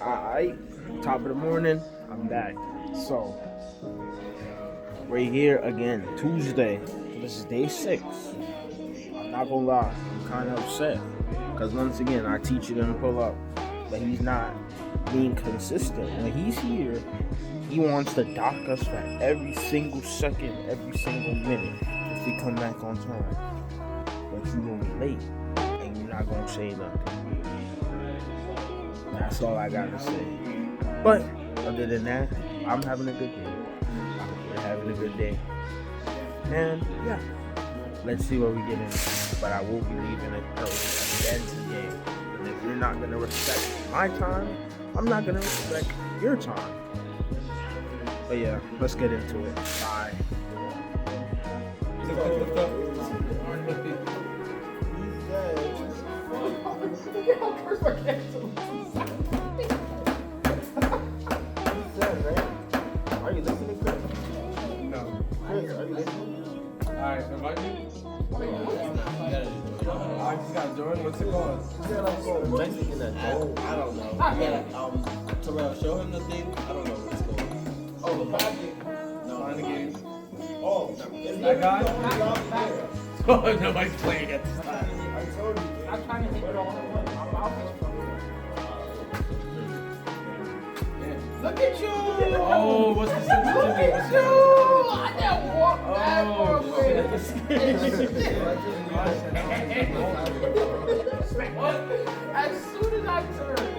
Alright, top of the morning, I'm back. So, we're here again, Tuesday. This is day 6. I'm not gonna lie, I'm kind of upset. Because once again, our teacher didn't pull up. But he's not being consistent. When he's here, he wants to dock us for every single second, every single minute if we come back on time. But you're gonna be late, and you're not gonna say nothing. That's all I gotta say. But other than that, I'm having a good day. We're having a good day. And yeah, let's see what we get in. But I will be leaving it early again today. And if you're not gonna respect my time, I'm not gonna respect your time. But yeah, let's get into it. Bye. Are you listening, Chris? No. Chris, are you listening? Alright, invite me. I just got join. What's it called? Mexican that I don't know. Yeah, Terrell, show him the thing. I don't know what it's called. Oh, the packet. No, Onigiri. Oh, That guy? Oh, nobody's playing at this time. I told you. I'm trying to hit it all at once. I'm out. Look at you! Oh, what's the sensitivity? Look at you! I just walked back for a minute. As soon as I turned.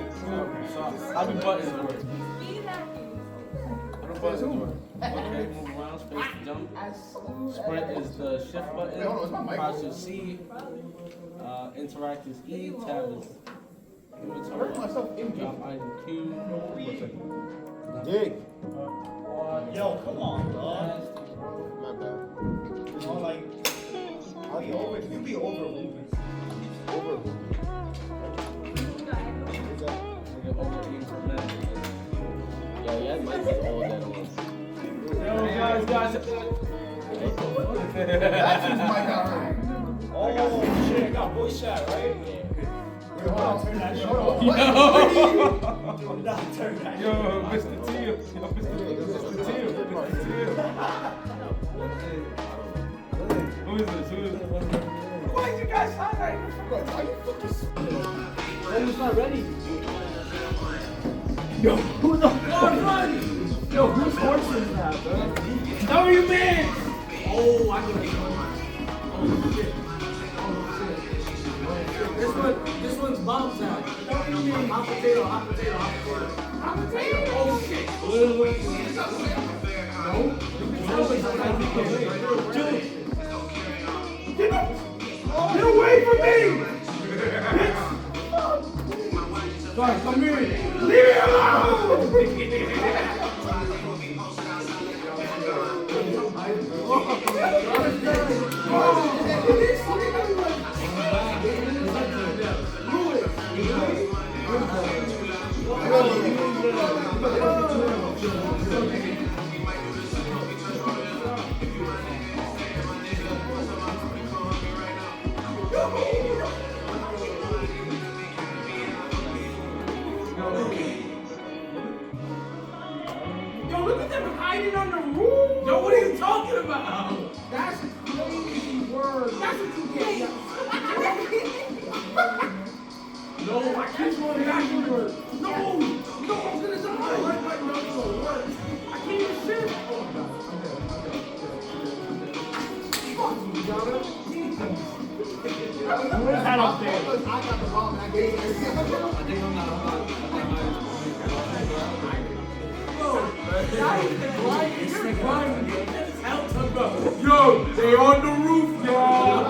How do buttons work? How do buttons work? Okay, move around, space to jump. As soon as Sprint is the shift button. Crouch is C. Interact is E. Tab is inventory. Drop item Q. Dig. Yo, come on, dog. My bad. You know, like, I'll be over. You be over Rubens. Over. yeah, yeah, it might be all that on. Yo, guys. That's his mic out right. Oh, shit. I got voice chat, right? Yeah. Wait, hold on. Turn that shit off. Yo. Do not turn that shit Yo, off. Mr. Teal. Yo, Mr. Teal. Who is this? Why you guys sound like It's not ready. Yo, who the fuck run? Yo, whose horse is that, bro? No, you man! Oh, I know. Oh shit. This one's mom's house. Hot potato. Oh shit. Get away from me! Sorry, come here. Leave me alone! Yo, look at them hiding on the roof. Yo, what are you talking about? That's a crazy word. That's what you get. No, I can't go back to work. No, I'm gonna die. I can't even shit. Fuck you, Jonah. Where's that up there? I got the bomb and I gave it. Yo, they on the roof, y'all.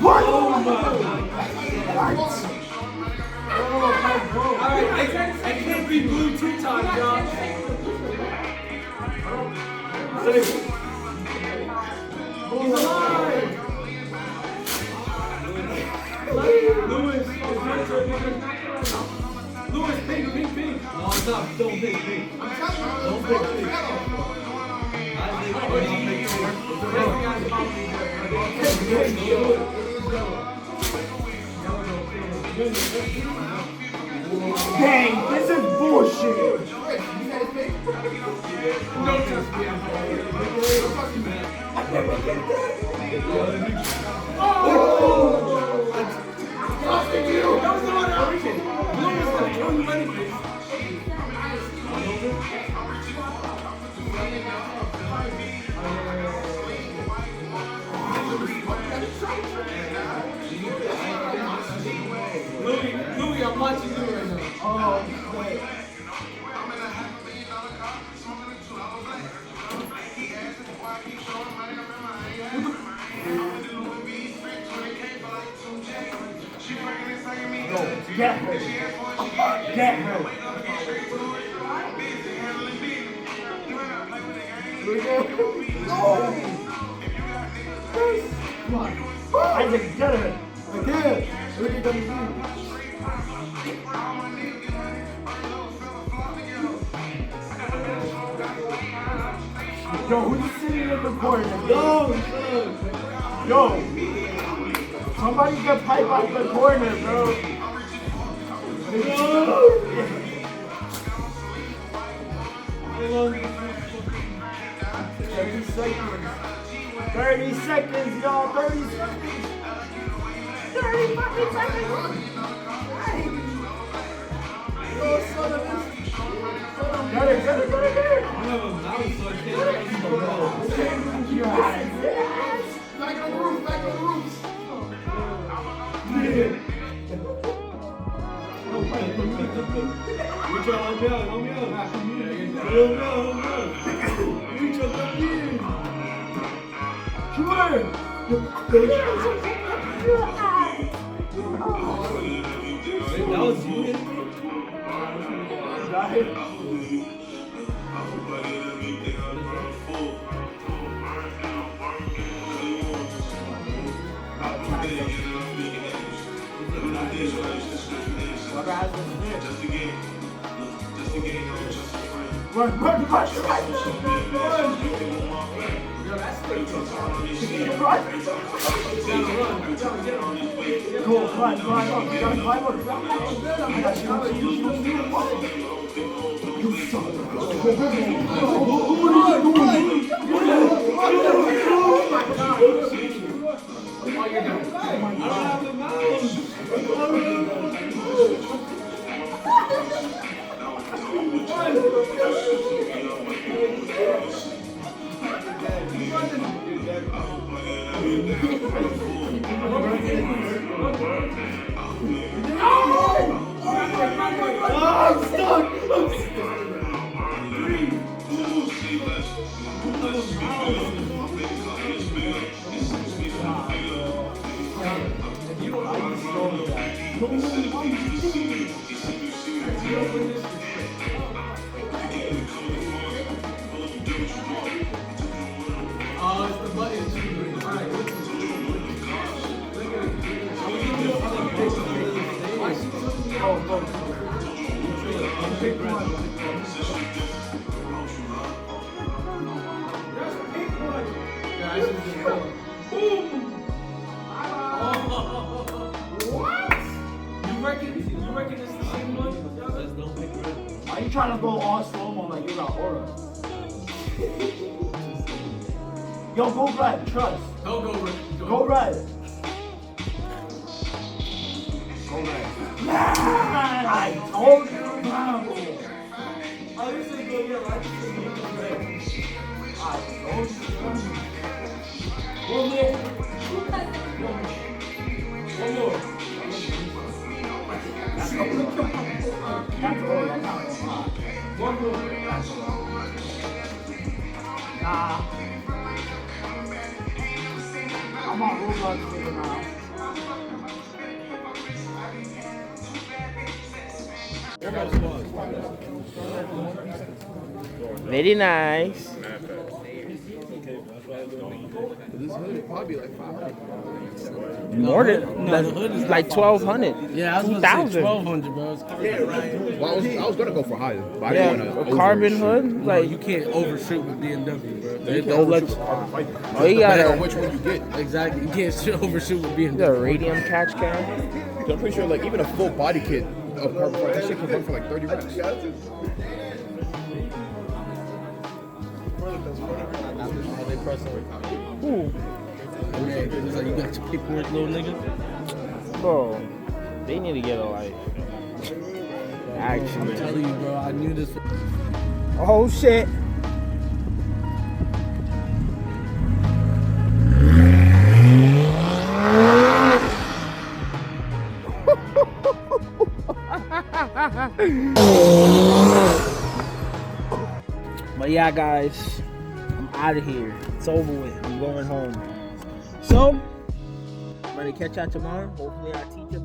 What? Oh my God. Alright, I can't be blue 2 times, y'all. He's alive! Dang, this is bullshit. Don't trust me. Don't trust me, man. Trusting you. That was the one I reached. Blue was gonna kill you anyways. Louis, I'm watching you right now. Oh, wait. Get her. Get her. Isaac, get her. Again. Look at them. Yo, who's sitting in the corner? Yo, somebody get pipe out the corner, bro. 30 seconds, y'all. 30 seconds. 30 fucking seconds. Get it. Back on the roof. That was you. Run. Go, climb. You gotta climb up. You son of I'm stuck. Oh, it's the button. Alright, You reckon it's the same one? Are you trying to go all slow-mo like you got aura? Yo, go right, trust. Don't go right. Go right. Yeah, I told you, bro. I used to go get right. I told you. One more. That's all. One more. Nah. I'm on Roblox right now. Very nice. This hood is probably like 500. More than No, the hood is like 1,200. Yeah, I was gonna say 2,000. 1,200, bro. It's crazy. Well, I was gonna go for higher, but I Yeah, didn't want a to carbon hood. No, Like, you can't overshoot with BMW, bro. they'll let you. Oh, you Depending got on which one you get. Exactly. You can't overshoot with BMW. the radium catch can. I'm pretty sure, like, even a full body kit of carbon fiber, that shit can run for like 30 racks. They press it. Ooh, Man, it's like you got your paperwork, little nigga. bro, they need to get a life. I'm Actually. telling you, bro. I knew this. Oh shit. But yeah, guys, I'm out of here. It's over with. I'm going home. So, I'm ready to catch y'all tomorrow. Hopefully, I teach you